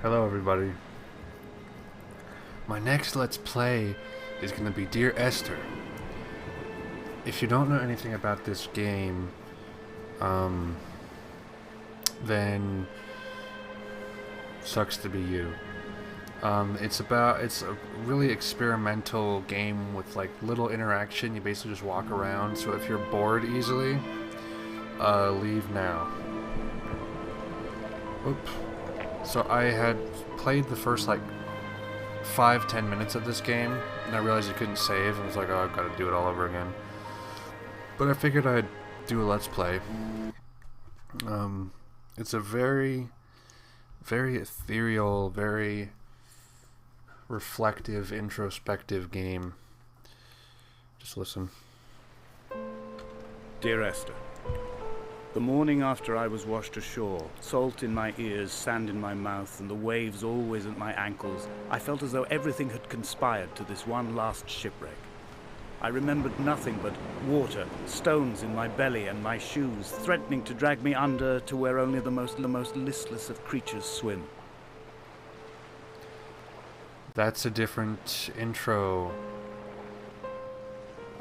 Hello everybody. My next Let's Play is going to be Dear Esther. If you don't know anything about this game, then sucks to be you. It's a really experimental game with like little interaction. You basically just walk around, so if you're bored easily, leave now. Oops. So I had played the first like 5-10 minutes of this game, and I realized I couldn't save. I was like, oh, I've got to do it all over again. But I figured I'd do a Let's Play. It's a very, very ethereal, very reflective, introspective game. Just listen. Dear Esther, the morning after I was washed ashore, salt in my ears, sand in my mouth, and the waves always at my ankles, I felt as though everything had conspired to this one last shipwreck. I remembered nothing but water, stones in my belly and my shoes, threatening to drag me under to where only the most listless of creatures swim. That's a different intro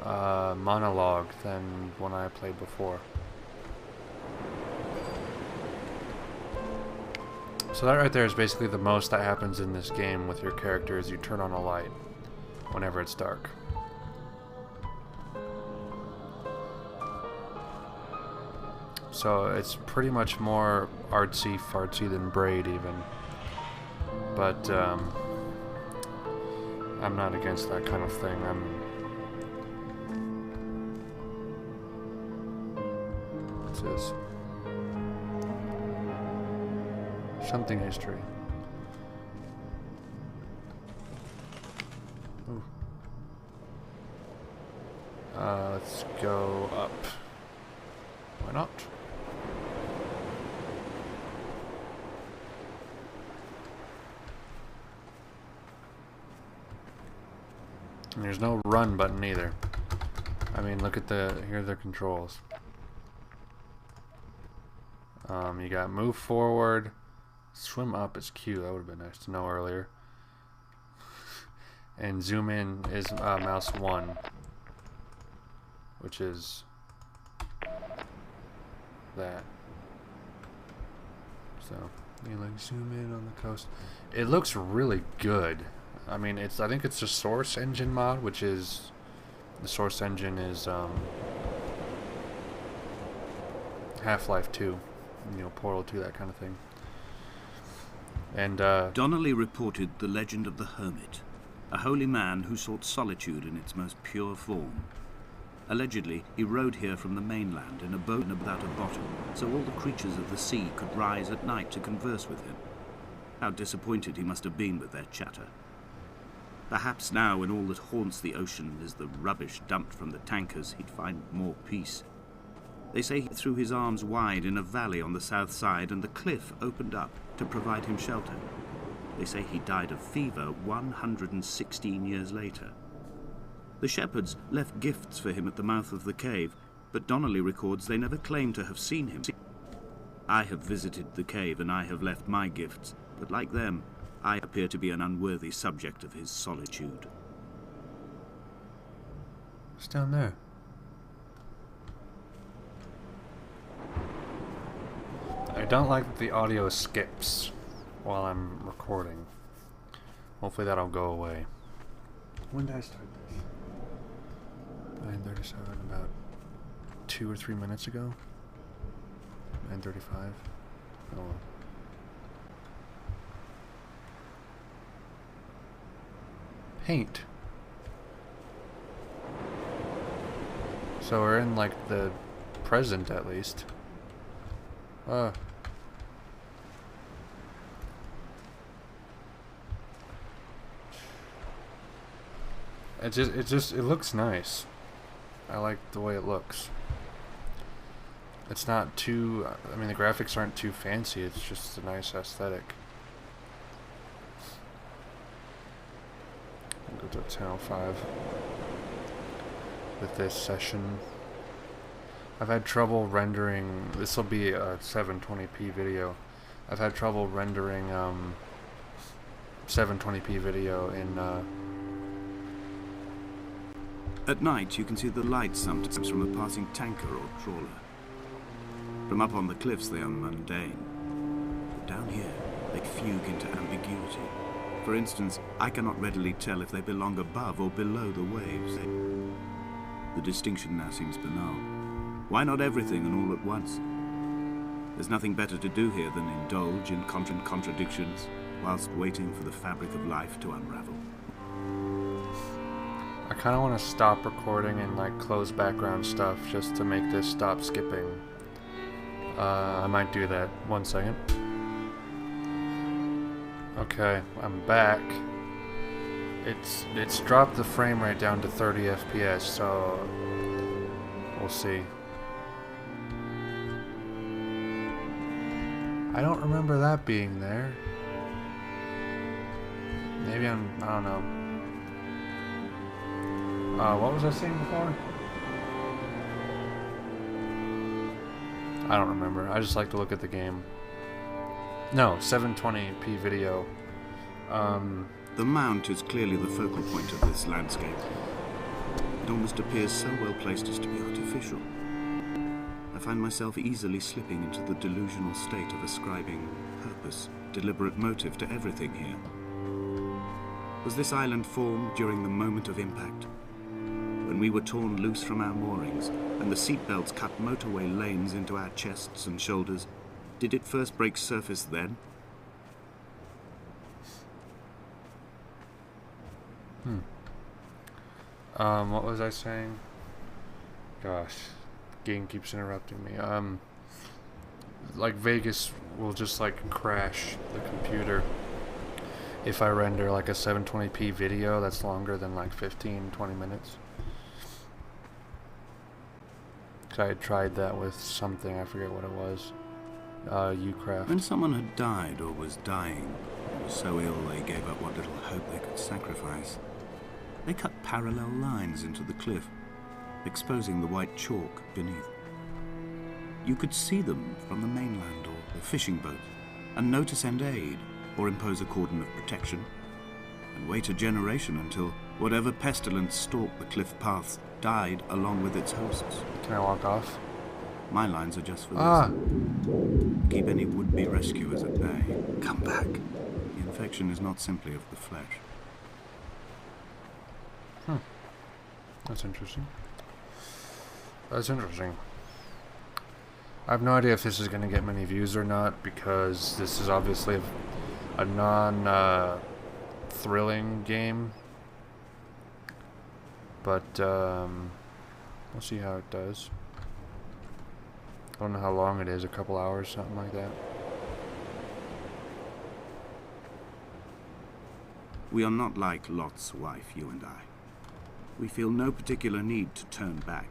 monologue than one I played before. So that right there is basically the most that happens in this game with your character is you turn on a light whenever it's dark. So it's pretty much more artsy-fartsy than Braid even. But I'm not against that kind of thing. What's this? Something history. Ooh. Let's go up. Why not? And there's no run button either. I mean, look at here are the controls. You got move forward. Swim up is Q. That would have been nice to know earlier. And zoom in is mouse 1, which is that. So you like zoom in on the coast. It looks really good. I mean, I think it's a Source Engine mod, which is the Source Engine is Half-Life 2, Portal 2, that kind of thing. And Donnelly reported the legend of the hermit, a holy man who sought solitude in its most pure form. Allegedly, he rode here from the mainland in a boat without a bottom, so all the creatures of the sea could rise at night to converse with him. How disappointed he must have been with their chatter. Perhaps now, when all that haunts the ocean is the rubbish dumped from the tankers, he'd find more peace. They say he threw his arms wide in a valley on the south side, and the cliff opened up to provide him shelter. They say he died of fever 116 years later. The shepherds left gifts for him at the mouth of the cave, but Donnelly records they never claimed to have seen him. I have visited the cave and I have left my gifts, but like them, I appear to be an unworthy subject of his solitude. what's down there? I don't like that the audio skips while I'm recording. Hopefully that'll go away. When did I start this? 9:37, about 2 or 3 minutes ago. 9:35. Oh well. Paint. So we're in like the present at least. It looks nice. I like the way it looks. It's not too, I mean the graphics aren't too fancy, it's just a nice aesthetic. I'll go to channel 5 with this session. I've had trouble rendering, this will be a 720p video. I've had trouble rendering 720p video in At night, you can see the lights sometimes from a passing tanker or trawler. From up on the cliffs, they are mundane. But down here, they fugue into ambiguity. For instance, I cannot readily tell if they belong above or below the waves. The distinction now seems banal. Why not everything and all at once? There's nothing better to do here than indulge in contradictions whilst waiting for the fabric of life to unravel. I kind of want to stop recording and like close background stuff just to make this stop skipping. I might do that. 1 second. Okay, I'm back. It's dropped the frame rate down to 30 FPS, so we'll see. I don't remember that being there. Maybe I don't know. What was I saying before? I don't remember. I just like to look at the game. No, 720p video. The mount is clearly the focal point of this landscape. It almost appears so well placed as to be artificial. I find myself easily slipping into the delusional state of ascribing purpose, deliberate motive to everything here. Was this island formed during the moment of impact? When we were torn loose from our moorings, and the seatbelts cut motorway lanes into our chests and shoulders, did it first break surface then? What was I saying? Gosh, game keeps interrupting me. Like Vegas will just like crash the computer if I render like a 720p video that's longer than like 15-20 minutes. I had tried that with something, I forget what it was. Ucraft. When someone had died or was dying, or was so ill they gave up what little hope they could sacrifice, they cut parallel lines into the cliff, exposing the white chalk beneath. You could see them from the mainland or the fishing boat, and know to send aid or impose a cordon of protection, and wait a generation until whatever pestilence stalked the cliff paths died along with its hosts. Can I walk off? My lines are just for this. Keep any would-be rescuers at bay. Come back. The infection is not simply of the flesh. That's interesting. That's interesting. I have no idea if this is going to get many views or not, because this is obviously a non-thrilling game. But we'll see how it does. I don't know how long it is, a couple hours, something like that. We are not like Lot's wife, you and I. We feel no particular need to turn back.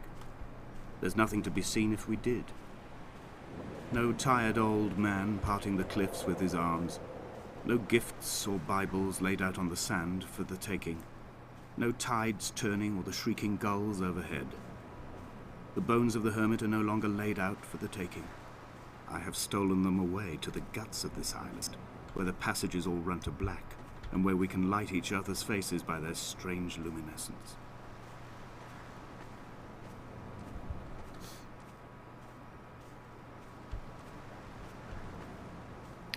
There's nothing to be seen if we did. No tired old man parting the cliffs with his arms. No gifts or Bibles laid out on the sand for the taking. No tides turning or the shrieking gulls overhead. The bones of the hermit are no longer laid out for the taking. I have stolen them away to the guts of this island, where the passages all run to black, and where we can light each other's faces by their strange luminescence.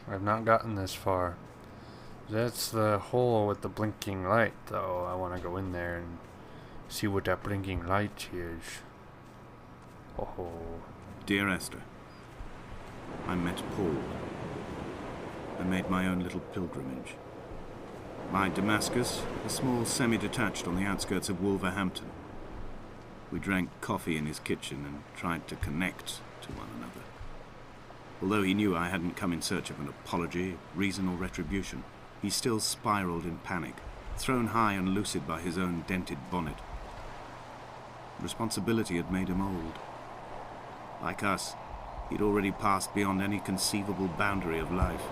I've not gotten this far. That's the hole with the blinking light, though. I want to go in there and see what that blinking light is. Oh. Dear Esther, I met Paul. I made my own little pilgrimage. My Damascus, a small semi-detached on the outskirts of Wolverhampton. We drank coffee in his kitchen and tried to connect to one another. Although he knew I hadn't come in search of an apology, reason or retribution, he still spiraled in panic, thrown high and lucid by his own dented bonnet. Responsibility had made him old. Like us, he'd already passed beyond any conceivable boundary of life.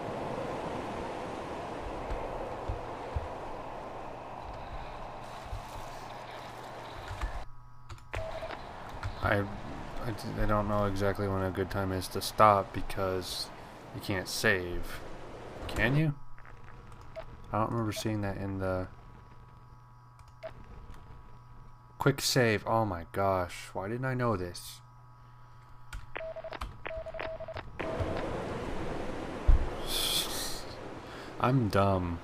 I don't know exactly when a good time is to stop, because you can't save. Can you? I don't remember seeing that in the... Quick save. Oh my gosh. Why didn't I know this? I'm dumb.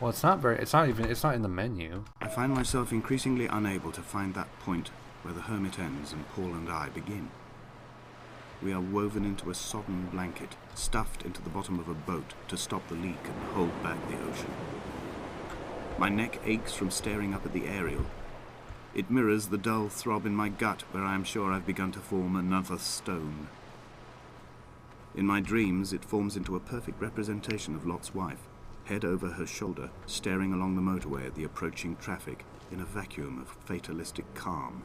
Well, it's not in the menu. I find myself increasingly unable to find that point where the hermit ends and Paul and I begin. We are woven into a sodden blanket, stuffed into the bottom of a boat to stop the leak and hold back the ocean. My neck aches from staring up at the aerial. It mirrors the dull throb in my gut where I am sure I've begun to form another stone. In my dreams, it forms into a perfect representation of Lot's wife, head over her shoulder, staring along the motorway at the approaching traffic in a vacuum of fatalistic calm.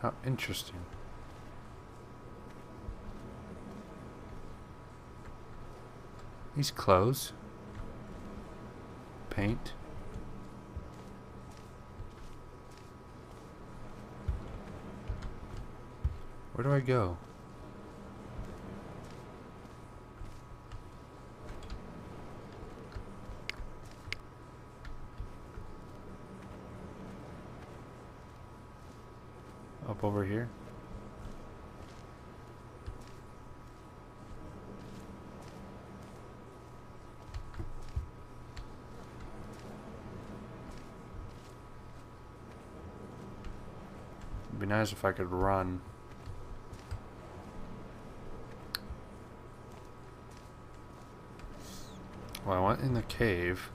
How interesting. These clothes. Paint. Where do I go? Up over here? It'd be nice if I could run. Well, I went in the cave.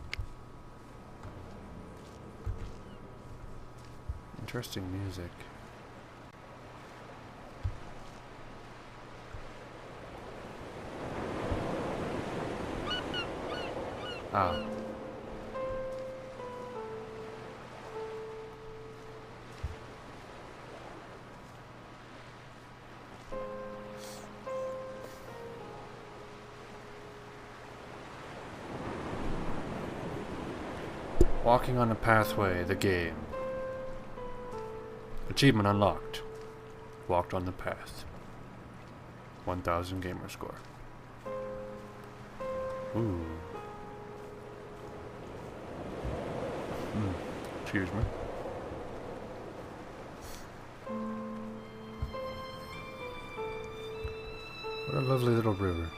Interesting music. Ah. Walking on a pathway, the game. Achievement unlocked. Walked on the path. 1000 gamer score. Ooh. Excuse me. What a lovely little river.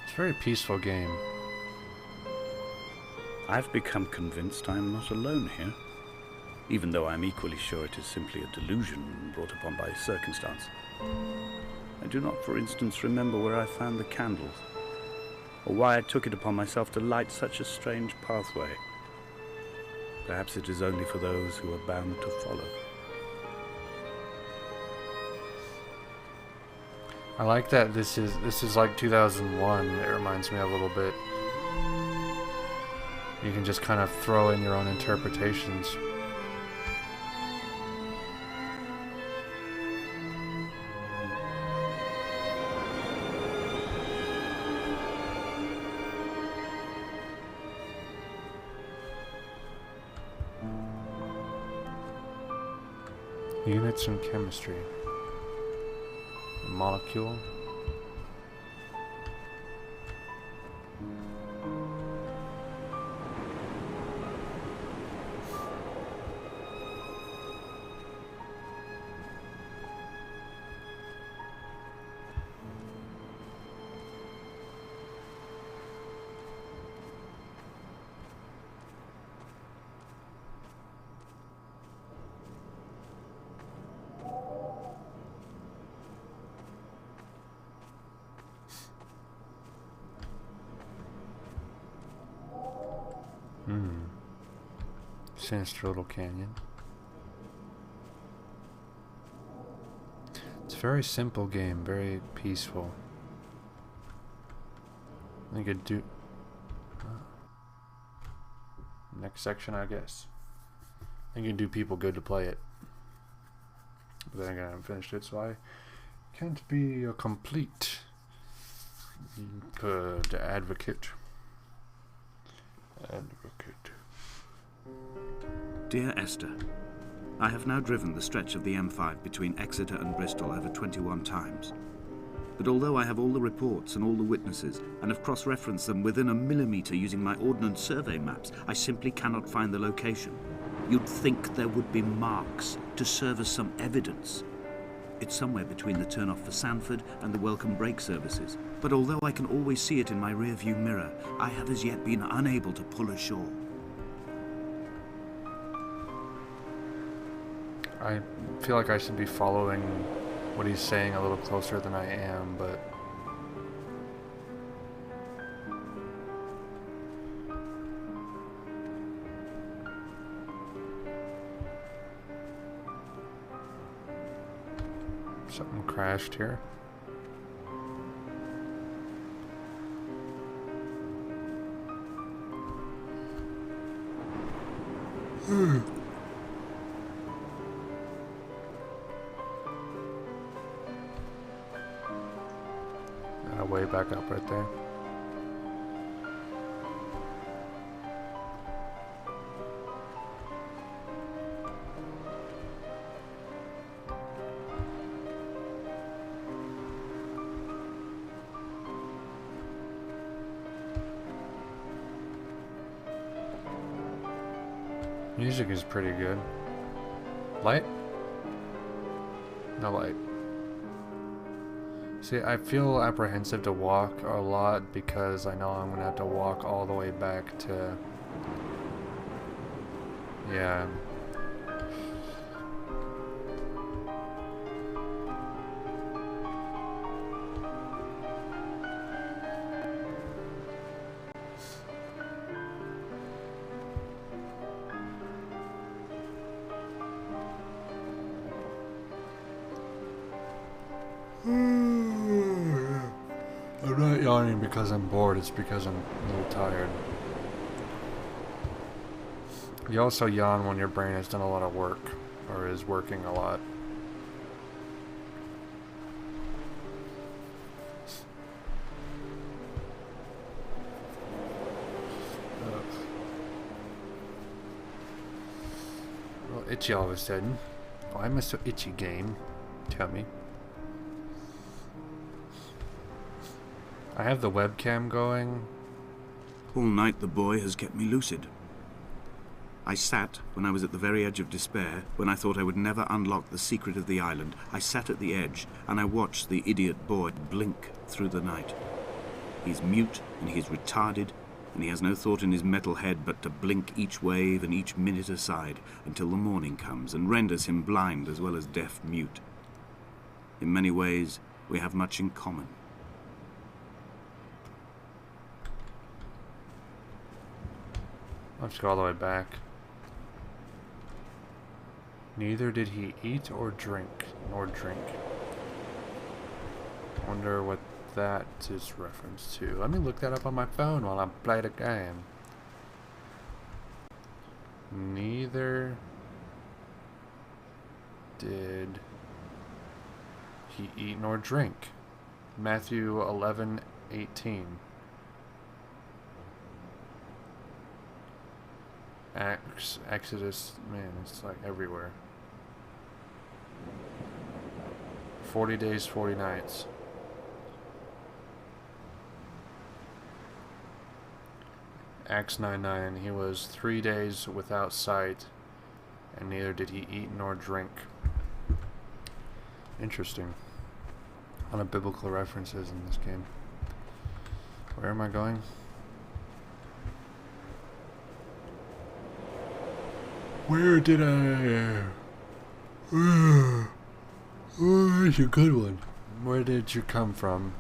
It's a very peaceful game. I've become convinced I am not alone here, even though I'm equally sure it is simply a delusion brought upon by circumstance. I do not, for instance, remember where I found the candles, or why I took it upon myself to light such a strange pathway. Perhaps it is only for those who are bound to follow. I like that this is like 2001. It reminds me a little bit. You can just kind of throw in your own interpretations. Units in chemistry. A molecule. Sinister little canyon. It's a very simple game, very peaceful. I think it'd do... next section, I guess. I think it'd do people good to play it. But then again, I haven't finished it, so I can't be a complete good advocate. Dear Esther, I have now driven the stretch of the M5 between Exeter and Bristol over 21 times. But although I have all the reports and all the witnesses, and have cross-referenced them within a millimetre using my Ordnance Survey maps, I simply cannot find the location. You'd think there would be marks to serve as some evidence. It's somewhere between the turn-off for Sanford and the welcome brake services. But although I can always see it in my rear-view mirror, I have as yet been unable to pull ashore. I feel like I should be following what he's saying a little closer than I am, but... Something crashed here. Way back up right there. Music is pretty good. Light? No light. See, I feel apprehensive to walk a lot because I know I'm gonna have to walk all the way back to... Yeah. I'm not yawning because I'm bored, it's because I'm a little tired. You also yawn when your brain has done a lot of work, or is working a lot. Well, itchy all of a sudden. Why am I so itchy, game? Tell me. I have the webcam going. All night the boy has kept me lucid. I sat, when I was at the very edge of despair, when I thought I would never unlock the secret of the island, I sat at the edge, and I watched the idiot boy blink through the night. He's mute, and he's retarded, and he has no thought in his metal head but to blink each wave and each minute aside, until the morning comes and renders him blind as well as deaf-mute. In many ways, we have much in common. Let's go all the way back. Neither did he eat or drink, nor drink. Wonder what that is reference to. Let me look that up on my phone while I play the game. Neither did he eat nor drink. Matthew 11:18. Exodus, man, it's like everywhere. 40 days, 40 nights. Acts 9:9. He was 3 days without sight, and neither did he eat nor drink. Interesting. A lot of biblical references in this game. Where am I going? Where did I... Oh, that's a good one. Where did you come from?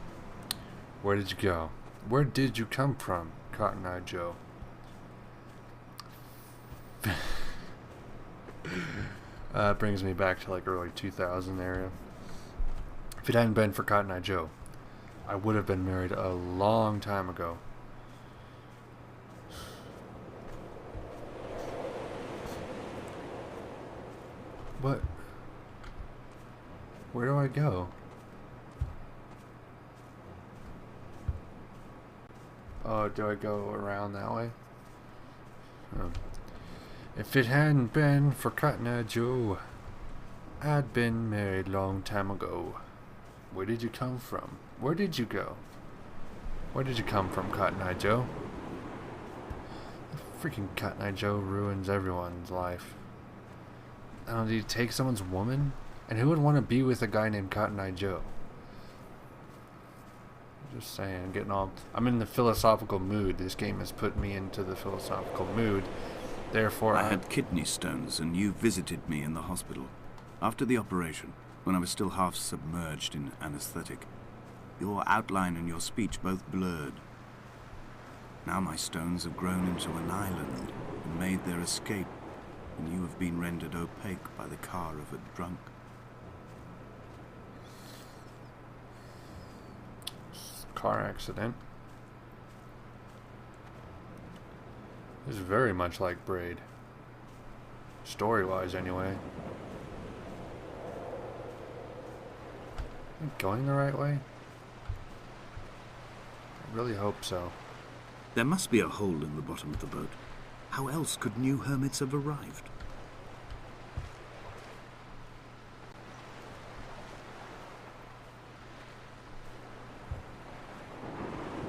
Where did you go? Where did you come from, Cotton Eye Joe? Brings me back to like early 2000 area. If it hadn't been for Cotton Eye Joe, I would have been married a long time ago. What? Where do I go? Oh, do I go around that way? Oh. If it hadn't been for Cotton Eye Joe, I'd been married long time ago. Where did you come from? Where did you go? Where did you come from, Cotton Eye Joe? Freaking Cotton Eye Joe ruins everyone's life. I don't know, did he take someone's woman? And who would want to be with a guy named Cotton Eye Joe? Just saying, I'm in the philosophical mood. This game has put me into the philosophical mood. Therefore, I had kidney stones, and you visited me in the hospital. After the operation, when I was still half submerged in anesthetic, your outline and your speech both blurred. Now my stones have grown into an island and made their escape, and you have been rendered opaque by the car of a drunk. Car accident. This is very much like Braid. Story-wise, anyway. Am I going the right way? I really hope so. There must be a hole in the bottom of the boat. How else could new hermits have arrived?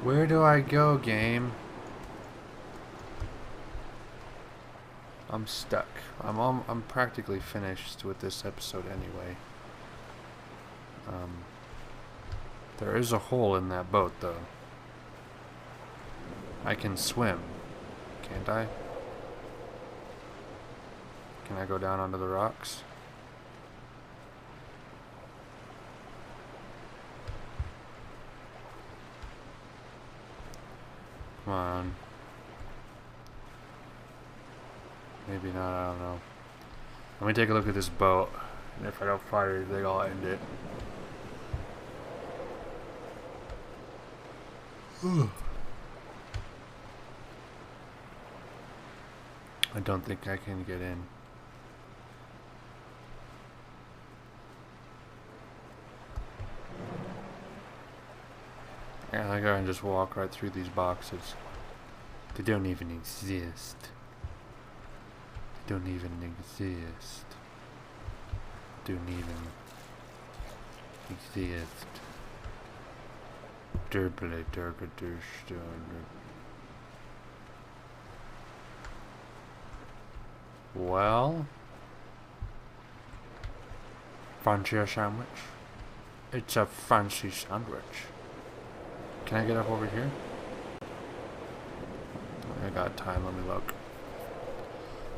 Where do I go, game? I'm stuck. I'm practically finished with this episode anyway. There is a hole in that boat, though. I can swim, can't I? Can I go down onto the rocks? Come on. Maybe not, I don't know. Let me take a look at this boat. And if I don't find anything, I'll end it. I don't think I can get in. Yeah, I gotta just walk right through these boxes. They don't even exist. They don't even exist. Don't even exist. Derble durga durstone. Well, fancy a sandwich? It's a fancy sandwich. Can I get up over here? I got time, let me look.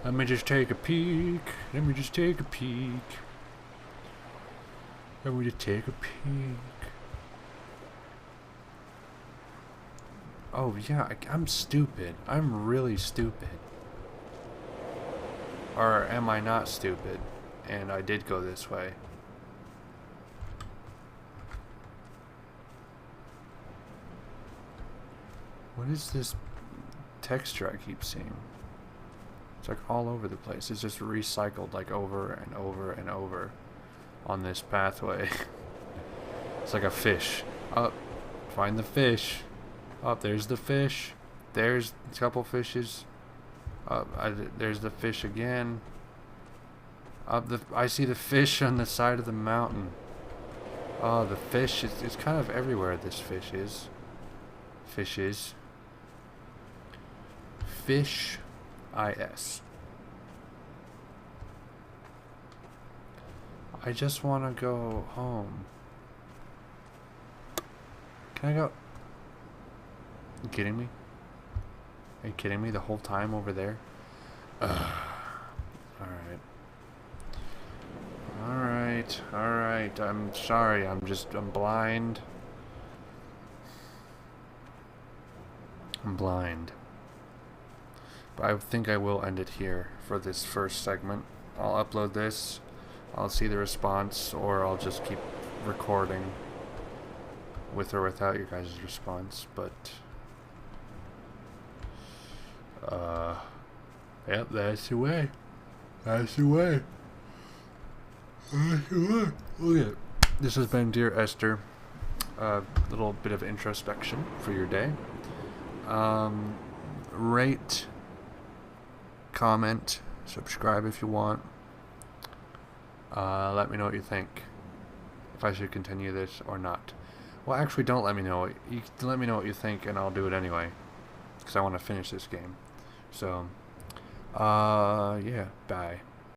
Let me just take a peek. Let me just take a peek. Let me just take a peek. Oh yeah, I'm stupid. I'm really stupid. Or am I not stupid? And I did go this way. What is this texture I keep seeing? It's like all over the place. It's just recycled like over and over and over on this pathway. It's like a fish. Up, find the fish. Up, there's the fish. There's a couple fishes. There's the fish again. I see the fish on the side of the mountain. Oh, the fish it's kind of everywhere. This fish is. Fishes. Fish. I-S. I just want to go home. Can I go? You kidding me? Are you kidding me? The whole time over there? Alright. Alright. I'm sorry. I'm blind. I'm blind. But I think I will end it here for this first segment. I'll upload this. I'll see the response, or I'll just keep recording with or without your guys' response, but yep, that's the way. That's the way. Look at this has been Dear Esther. A little bit of introspection for your day. Rate, comment, Subscribe if you want. Let me know what you think. If I should continue this or not. Well, actually, don't let me know. You let me know what you think, and I'll do it anyway. Because I want to finish this game. So, yeah, bye.